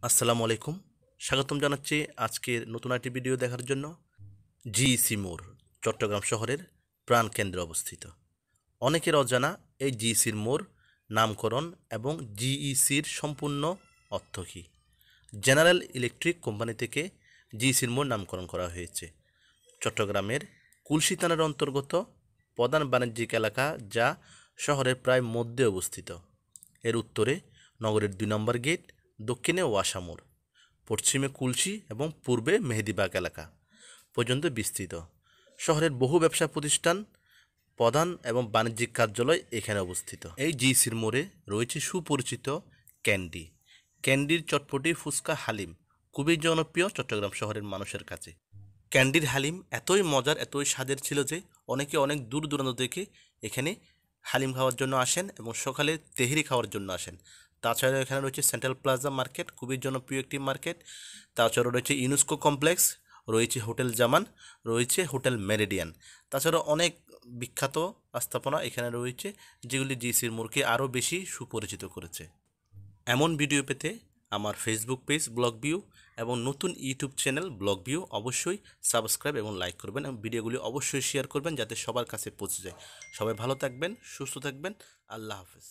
আসসালামু আলাইকুম। স্বাগতম জানাচ্ছি আজকের নতুন একটি ভিডিও দেখার জন্য। জিইসি মোড় চট্টগ্রাম শহরের প্রাণকেন্দ্রে অবস্থিত। অনেকের অজানা এই জিইসির মোড় নামকরণ এবং জিইসির সম্পূর্ণ অর্থ কী। জেনারেল ইলেকট্রিক কোম্পানি থেকে জিইসির মোড় নামকরণ করা হয়েছে। চট্টগ্রামের কুলশী থানার অন্তর্গত প্রধান বাণিজ্যিক এলাকা, যা শহরের প্রায় মধ্যে অবস্থিত। এর উত্তরে নগরের ২ নম্বর গেট, দক্ষিণে ওয়াসা মোড়, পশ্চিমে কুলশী এবং পূর্বে মেহেদীবাগ এলাকা পর্যন্ত বিস্তৃত। শহরের বহু ব্যবসা প্রতিষ্ঠান, প্রধান এবং বাণিজ্যিক কার্যালয় এখানে অবস্থিত। এই জিইসির মোড়ে রয়েছে সুপরিচিত ক্যান্ডি। ক্যান্ডির চটপটি, ফুচকা, হালিম খুবই জনপ্রিয় চট্টগ্রাম শহরের মানুষের কাছে। ক্যান্ডির হালিম এতই মজার, এতই স্বাদের ছিল যে অনেকে অনেক দূর দূরান্ত থেকে এখানে হালিম খাওয়ার জন্য আসেন এবং সকালে তেহরি খাওয়ার জন্য আসেন। তাছাড়া এখানে রয়েছে সেন্ট্রাল প্লাজা মার্কেট, খুবই জনপ্রিয় একটি মার্কেট। তাছাড়া রয়েছে ইউনেস্কো কমপ্লেক্স, রয়েছে হোটেল জামান, রয়েছে হোটেল মেরিডিয়ান। তাছাড়া অনেক বিখ্যাত স্থাপনা এখানে রয়েছে, যেগুলি জিইসির মোড়কে আরও বেশি সুপরিচিত করেছে। এমন ভিডিও পেতে আমার ফেসবুক পেজ ব্লগ ভিউ এবং নতুন ইউটিউব চ্যানেল ব্লগ ভিউ অবশ্যই সাবস্ক্রাইব এবং লাইক করবেন, এবং ভিডিওগুলি অবশ্যই শেয়ার করবেন যাতে সবার কাছে পৌঁছে যায়। সবাই ভালো থাকবেন, সুস্থ থাকবেন। আল্লাহ হাফেজ।